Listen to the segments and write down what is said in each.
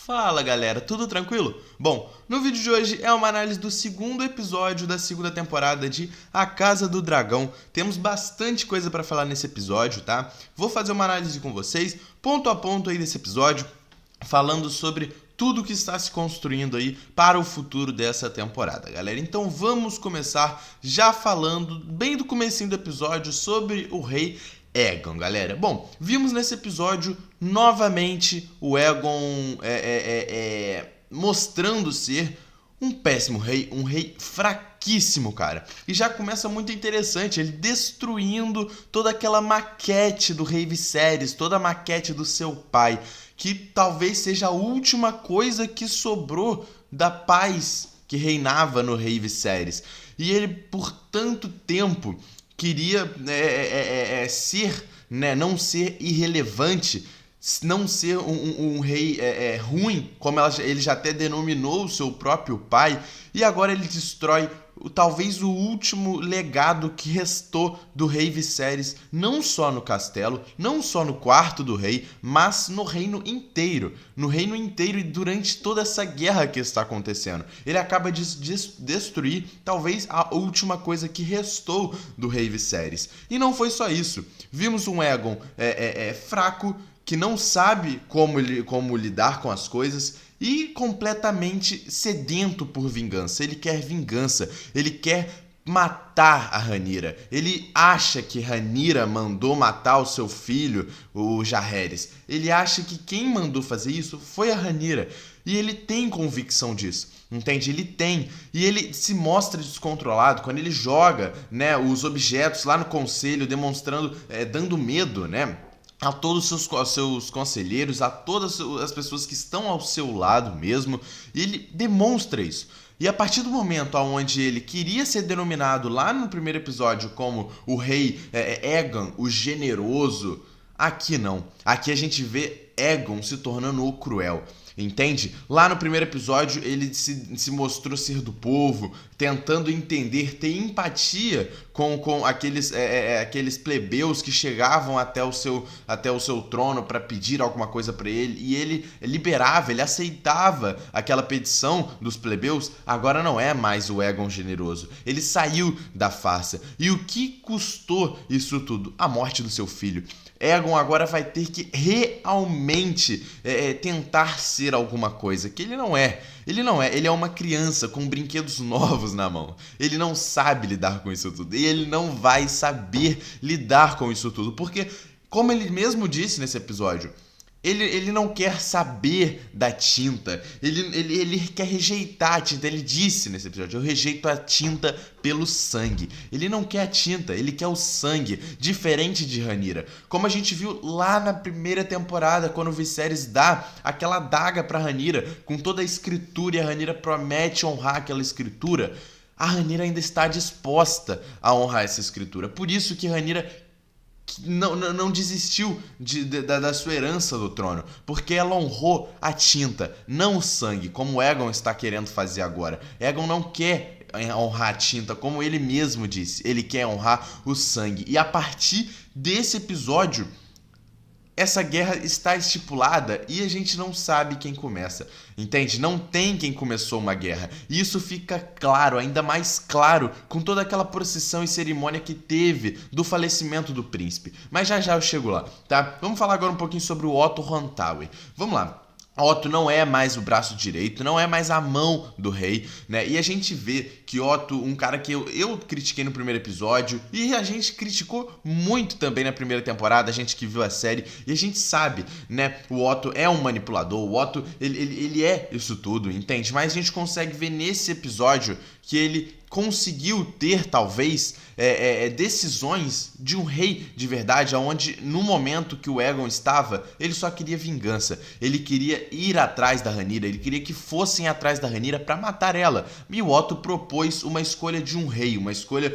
Fala galera, tudo tranquilo? Bom, no vídeo de hoje é uma análise do segundo episódio da segunda temporada de A Casa do Dragão. Temos bastante coisa pra falar nesse episódio, tá? Vou fazer uma análise com vocês, ponto a ponto aí desse episódio, falando sobre tudo que está se construindo aí para o futuro dessa temporada, galera. Então vamos começar já falando bem do comecinho do episódio sobre o rei Aegon, galera. Bom, vimos nesse episódio novamente o Aegon mostrando ser um péssimo rei, um rei fraquíssimo, cara. E já começa muito interessante, ele destruindo toda aquela maquete do rei Viserys, toda a maquete do seu pai, que talvez seja a última coisa que sobrou da paz que reinava no rei Viserys. E ele, por tanto tempo, queria ser, né, não ser irrelevante, não ser um rei ruim, como ele já até denominou o seu próprio pai, e agora ele destrói talvez o último legado que restou do rei Viserys, não só no castelo, não só no quarto do rei, mas no reino inteiro. No reino inteiro e durante toda essa guerra que está acontecendo. Ele acaba de destruir talvez a última coisa que restou do rei Viserys. E não foi só isso. Vimos um Aegon fraco, que não sabe como lidar com as coisas e completamente sedento por vingança. Ele quer vingança, ele quer matar a Rhaenyra. Ele acha que Rhaenyra mandou matar o seu filho, o Jaehaerys. Ele acha que quem mandou fazer isso foi a Rhaenyra. E ele tem convicção disso, entende? Ele tem. E ele se mostra descontrolado quando ele joga, né, os objetos lá no conselho, demonstrando, dando medo, né, a todos os seus conselheiros, a todas as pessoas que estão ao seu lado mesmo, e ele demonstra isso. E a partir do momento onde ele queria ser denominado lá no primeiro episódio como o rei Aegon, o generoso, aqui não. Aqui a gente vê Aegon se tornando o cruel. Entende? Lá no primeiro episódio ele se mostrou ser do povo, tentando entender, ter empatia com aqueles plebeus que chegavam até o seu trono para pedir alguma coisa para ele, e ele liberava, ele aceitava aquela petição dos plebeus. Agora não é mais o Aegon generoso, ele saiu da farsa. E o que custou isso tudo? A morte do seu filho. Aegon agora vai ter que realmente tentar ser alguma coisa que ele não é. Ele é uma criança com brinquedos novos na mão. Ele não sabe lidar com isso tudo. E ele não vai saber lidar com isso tudo. Porque, como ele mesmo disse nesse episódio, ele não quer saber da tinta, ele quer rejeitar a tinta. Ele disse nesse episódio: eu rejeito a tinta pelo sangue. Ele não quer a tinta, ele quer o sangue, diferente de Rhaenyra. Como a gente viu lá na primeira temporada, quando o Viserys dá aquela adaga pra Rhaenyra, com toda a escritura, e a Rhaenyra promete honrar aquela escritura, a Rhaenyra ainda está disposta a honrar essa escritura. Por isso que Rhaenyra não desistiu da sua herança do trono, porque ela honrou a tinta, não o sangue, como Aegon está querendo fazer agora. Aegon não quer honrar a tinta, como ele mesmo disse, ele quer honrar o sangue. E a partir desse episódio, essa guerra está estipulada e a gente não sabe quem começa, entende? Não tem quem começou uma guerra. E isso fica claro, ainda mais claro, com toda aquela procissão e cerimônia que teve do falecimento do príncipe. Mas já eu chego lá, tá? Vamos falar agora um pouquinho sobre o Otto Hightower. Vamos lá. Otto não é mais o braço direito, não é mais a mão do rei, né? E a gente vê que Otto, um cara que eu critiquei no primeiro episódio, e a gente criticou muito também na primeira temporada, a gente que viu a série, e a gente sabe, né? O Otto é um manipulador, o Otto, ele é isso tudo, entende? Mas a gente consegue ver nesse episódio que ele conseguiu ter, talvez, decisões de um rei de verdade, onde no momento que o Aegon estava, ele só queria vingança. Ele queria ir atrás da Rhaenyra, ele queria que fossem atrás da Rhaenyra para matar ela. E o Otto propôs uma escolha de um rei, uma escolha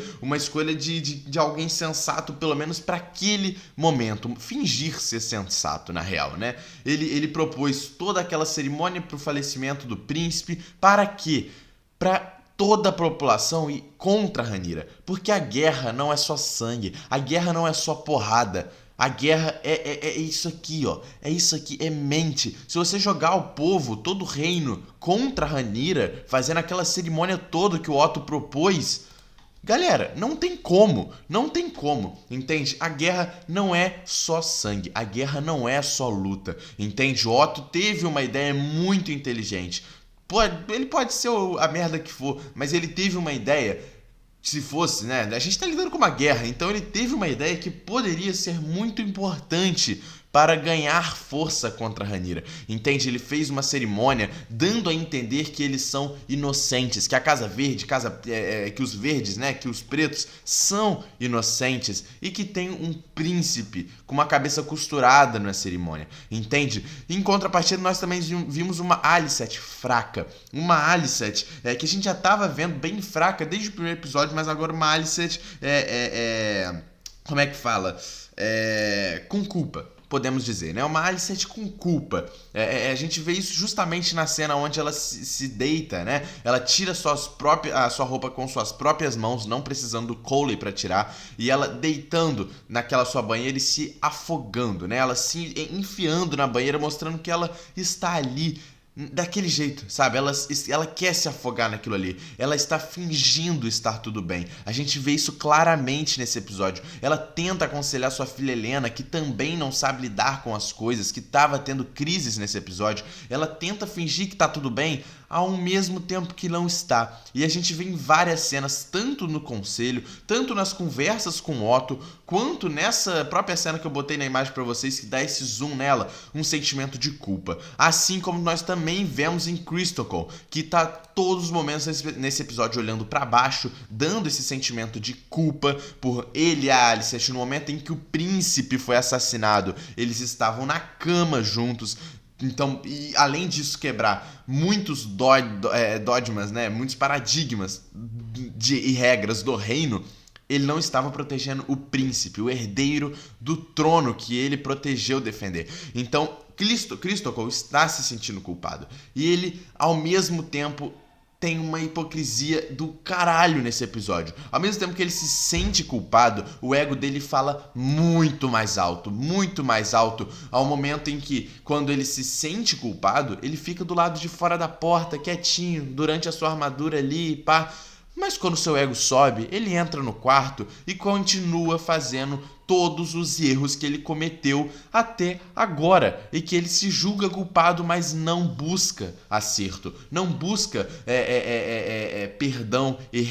de alguém sensato, pelo menos para aquele momento. Fingir ser sensato, na real, né? Ele propôs toda aquela cerimônia para o falecimento do príncipe. Para quê? Para toda a população ir contra a Rhaenyra, porque a guerra não é só sangue, a guerra não é só porrada, A guerra é isso aqui, ó. É isso aqui, é mente. Se você jogar o povo, todo o reino, contra Rhaenyra, fazendo aquela cerimônia toda que o Otto propôs, galera, não tem como, entende? A guerra não é só sangue, a guerra não é só luta, entende? O Otto teve uma ideia muito inteligente. Ele pode ser a merda que for, mas ele teve uma ideia. Se fosse, né? A gente tá lidando com uma guerra, então ele teve uma ideia que poderia ser muito importante para ganhar força contra Rhaenyra. Entende? Ele fez uma cerimônia dando a entender que eles são inocentes, que a Casa Verde, que os verdes, né, que os pretos são inocentes e que tem um príncipe com uma cabeça costurada na cerimônia. Entende? Em contrapartida, nós também vimos uma Alicent fraca, uma Alicent que a gente já estava vendo bem fraca desde o primeiro episódio, mas agora uma Alicent como é que fala? Com culpa, podemos dizer, né? Uma Alicent com culpa. A gente vê isso justamente na cena onde ela se deita, né? Ela tira a sua roupa com suas próprias mãos, não precisando do Cole para tirar, e ela deitando naquela sua banheira e se afogando, né? Ela se enfiando na banheira, mostrando que ela está ali daquele jeito, sabe? Ela quer se afogar naquilo ali. Ela está fingindo estar tudo bem. A gente vê isso claramente nesse episódio. Ela tenta aconselhar sua filha Helena, que também não sabe lidar com as coisas, que estava tendo crises nesse episódio. Ela tenta fingir que tá tudo bem, ao mesmo tempo que não está. E a gente vê em várias cenas, tanto no conselho, tanto nas conversas com Otto, quanto nessa própria cena que eu botei na imagem pra vocês, que dá esse zoom nela, um sentimento de culpa. Assim como nós também vemos em Cristócol, que tá todos os momentos nesse episódio olhando pra baixo, dando esse sentimento de culpa por ele e a Alicent. No momento em que o príncipe foi assassinado, eles estavam na cama juntos. Então, e além disso quebrar muitos dogmas, né, muitos paradigmas e regras do reino, ele não estava protegendo o príncipe, o herdeiro do trono que ele protegeu defender. Então, Cristócol está se sentindo culpado. E ele, ao mesmo tempo, tem uma hipocrisia do caralho nesse episódio. Ao mesmo tempo que ele se sente culpado, o ego dele fala muito mais alto, ao momento em que, quando ele se sente culpado, ele fica do lado de fora da porta, quietinho, durante a sua armadura ali, pá. Mas quando seu ego sobe, ele entra no quarto e continua fazendo todos os erros que ele cometeu até agora, e que ele se julga culpado, mas não busca acerto, não busca perdão e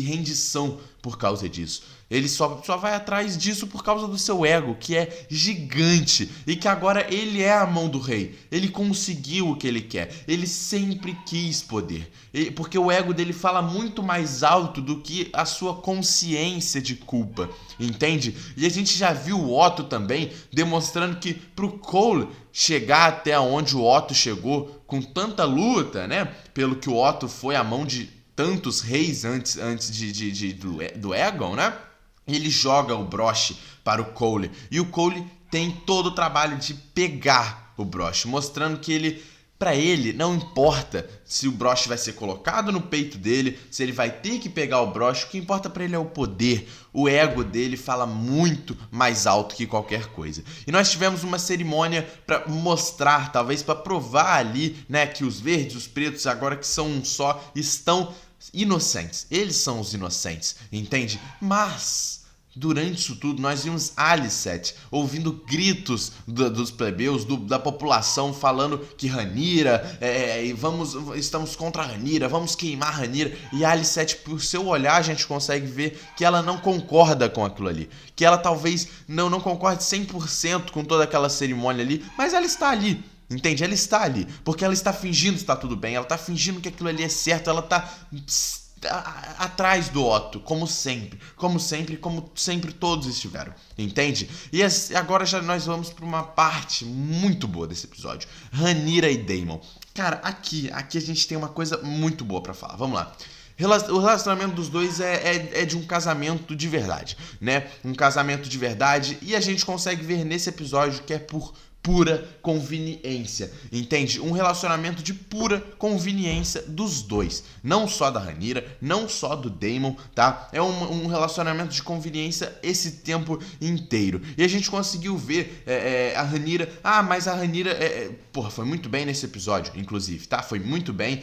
rendição por causa disso. Ele só vai atrás disso por causa do seu ego, que é gigante, e que agora ele é a mão do rei. Ele conseguiu o que ele quer. Ele sempre quis poder. Porque o ego dele fala muito mais alto do que a sua consciência de culpa. Entende? E a gente já viu o Otto também demonstrando que pro Cole chegar até onde o Otto chegou, com tanta luta, né? Pelo que o Otto foi à mão de tantos reis antes do Aegon, né? Ele joga o broche para o Cole, e o Cole tem todo o trabalho de pegar o broche, mostrando que para ele não importa se o broche vai ser colocado no peito dele, se ele vai ter que pegar o broche, o que importa para ele é o poder. O ego dele fala muito mais alto que qualquer coisa. E nós tivemos uma cerimônia para mostrar, talvez para provar ali, né, que os verdes, os pretos, agora que são um só, estão inocentes. Eles são os inocentes, entende? Mas durante isso tudo, nós vimos Alicent ouvindo gritos dos plebeus, da população, falando que Rhaenyra, estamos contra a Rhaenyra, vamos queimar a Rhaenyra. E a Alicent, por seu olhar, a gente consegue ver que ela não concorda com aquilo ali. Que ela talvez não concorde 100% com toda aquela cerimônia ali, mas ela está ali. Entende? Ela está ali, porque ela está fingindo estar tudo bem, ela está fingindo que aquilo ali é certo, ela está atrás do Otto, como sempre todos estiveram, entende? E agora nós vamos para uma parte muito boa desse episódio, Rhaenyra e Daemon. Cara, aqui a gente tem uma coisa muito boa para falar, vamos lá. O relacionamento dos dois é de um casamento de verdade, né? Um casamento de verdade, e a gente consegue ver nesse episódio que é por pura conveniência, entende? Um relacionamento de pura conveniência dos dois, não só da Rhaenyra, não só do Daemon, tá? É um relacionamento de conveniência esse tempo inteiro. E a gente conseguiu ver a Rhaenyra, mas a Rhaenyra, porra, foi muito bem nesse episódio, inclusive, tá? Foi muito bem,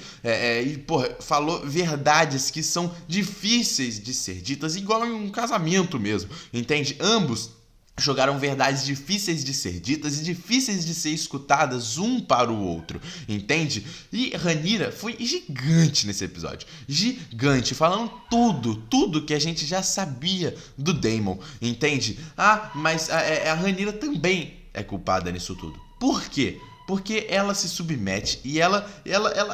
e, porra, falou verdades que são difíceis de ser ditas, igual em um casamento mesmo, entende? Ambos jogaram verdades difíceis de ser ditas e difíceis de ser escutadas um para o outro, entende? E Rhaenyra foi gigante nesse episódio, gigante, falando tudo que a gente já sabia do Daemon, entende? Mas a Rhaenyra também é culpada nisso tudo. Por quê? Porque ela se submete e ela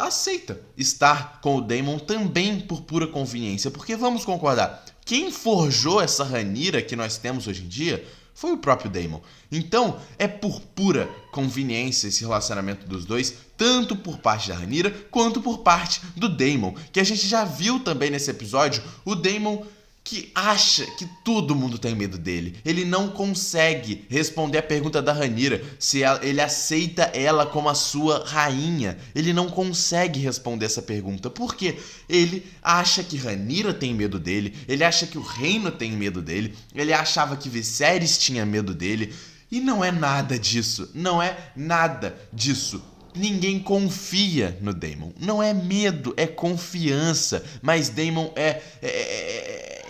aceita estar com o Daemon também por pura conveniência, porque vamos concordar, quem forjou essa Rhaenyra que nós temos hoje em dia foi o próprio Daemon. Então, é por pura conveniência esse relacionamento dos dois, tanto por parte da Rhaenyra quanto por parte do Daemon, que a gente já viu também nesse episódio, o Daemon que acha que todo mundo tem medo dele. Ele não consegue responder a pergunta da Rhaenyra se ele aceita ela como a sua rainha. Ele não consegue responder essa pergunta porque ele acha que Rhaenyra tem medo dele, ele acha que o reino tem medo dele, ele achava que Viserys tinha medo dele e não é nada disso, não é nada disso. Ninguém confia no Daemon. Não é medo, é confiança. Mas Daemon é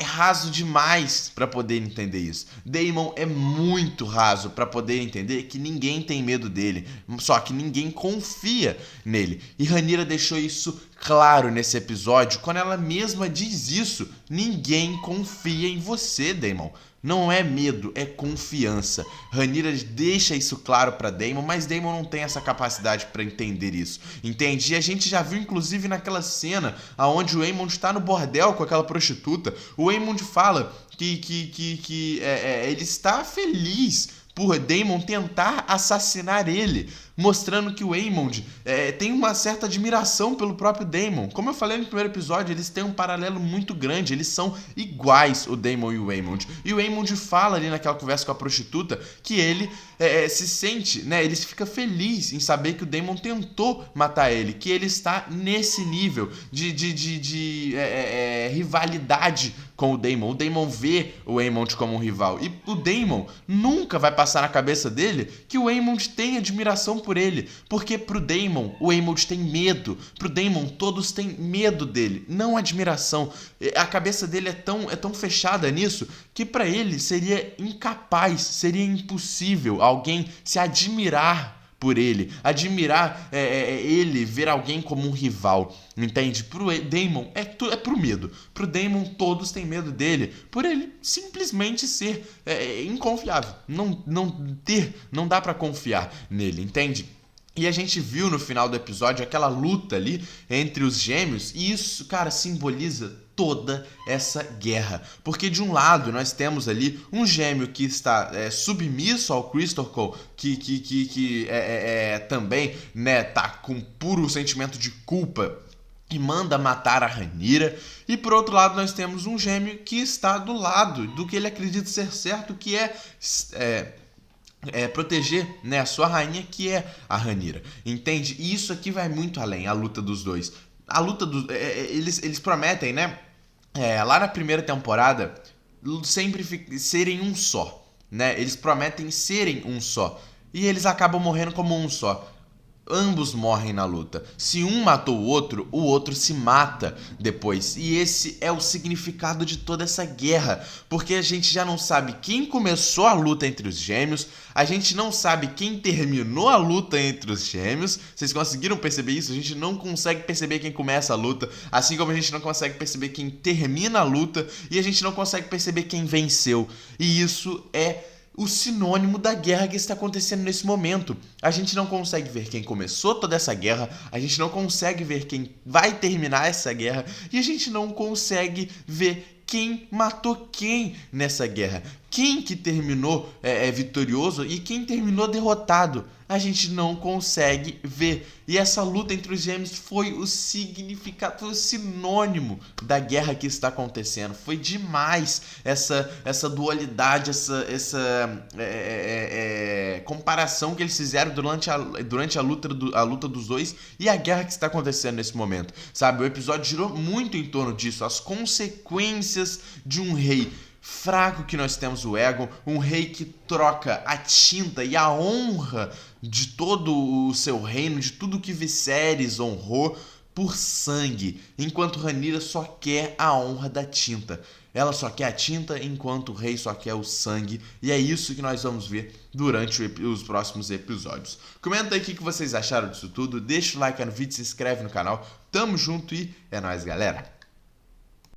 raso demais para poder entender isso. Daemon é muito raso para poder entender que ninguém tem medo dele. Só que ninguém confia nele. E Rhaenyra deixou isso claro nesse episódio, quando ela mesma diz isso. Ninguém confia em você, Daemon. Não é medo, é confiança. Rhaenyra deixa isso claro pra Daemon, mas Daemon não tem essa capacidade pra entender isso, entende? E a gente já viu, inclusive, naquela cena onde o Aemond tá no bordel com aquela prostituta. O Aemond fala que ele está feliz por Daemon tentar assassinar ele, mostrando que o Aemond tem uma certa admiração pelo próprio Daemon. Como eu falei no primeiro episódio, eles têm um paralelo muito grande, eles são iguais, o Daemon e o Aemond. E o Aemond fala ali naquela conversa com a prostituta que ele se sente, né, ele fica feliz em saber que o Daemon tentou matar ele, que ele está nesse nível de rivalidade com o Daemon. O Daemon vê o Aemond como um rival e o Daemon nunca vai passar na cabeça dele que o Aemond tem admiração por ele, porque pro Daemon o Aemond tem medo, pro Daemon todos têm medo dele, não admiração. A cabeça dele é tão fechada nisso que pra ele seria incapaz, seria impossível alguém se admirar por ele, admirar ele, ver alguém como um rival, entende? Pro Daemon é pro medo. Pro Daemon todos têm medo dele, por ele simplesmente ser inconfiável. Não dá pra confiar nele, entende? E a gente viu no final do episódio aquela luta ali entre os gêmeos, e isso, cara, simboliza toda essa guerra. Porque de um lado nós temos ali um gêmeo que está submisso ao Criston que também, né, tá com puro sentimento de culpa e manda matar a Rhaenyra. E por outro lado nós temos um gêmeo que está do lado do que ele acredita ser certo, que proteger, né, a sua rainha, que é a Rhaenyra, entende? E isso aqui vai muito além, a luta dos dois. A luta dos... eles prometem, né, lá na primeira temporada, sempre serem um só, né? Eles prometem serem um só, e eles acabam morrendo como um só. Ambos morrem na luta. Se um matou o outro se mata depois. E esse é o significado de toda essa guerra. Porque a gente já não sabe quem começou a luta entre os gêmeos. A gente não sabe quem terminou a luta entre os gêmeos. Vocês conseguiram perceber isso? A gente não consegue perceber quem começa a luta. Assim como a gente não consegue perceber quem termina a luta. E a gente não consegue perceber quem venceu. E isso é o sinônimo da guerra que está acontecendo nesse momento. A gente não consegue ver quem começou toda essa guerra, a gente não consegue ver quem vai terminar essa guerra, e a gente não consegue ver quem matou quem nessa guerra. quem que terminou vitorioso e quem terminou derrotado. A gente não consegue ver. E essa luta entre os gêmeos foi o significado, foi o sinônimo da guerra que está acontecendo. Foi demais essa dualidade, essa comparação que eles fizeram durante a luta dos dois e a guerra que está acontecendo nesse momento. Sabe, o episódio girou muito em torno disso, as consequências de um rei fraco que nós temos o Aegon, um rei que troca a tinta e a honra de todo o seu reino, de tudo que Viserys honrou, por sangue, enquanto Rhaenyra só quer a honra da tinta. Ela só quer a tinta, enquanto o rei só quer o sangue, e é isso que nós vamos ver durante os próximos episódios. Comenta aí o que vocês acharam disso tudo, deixa o like no vídeo, se inscreve no canal, tamo junto e é nóis, galera!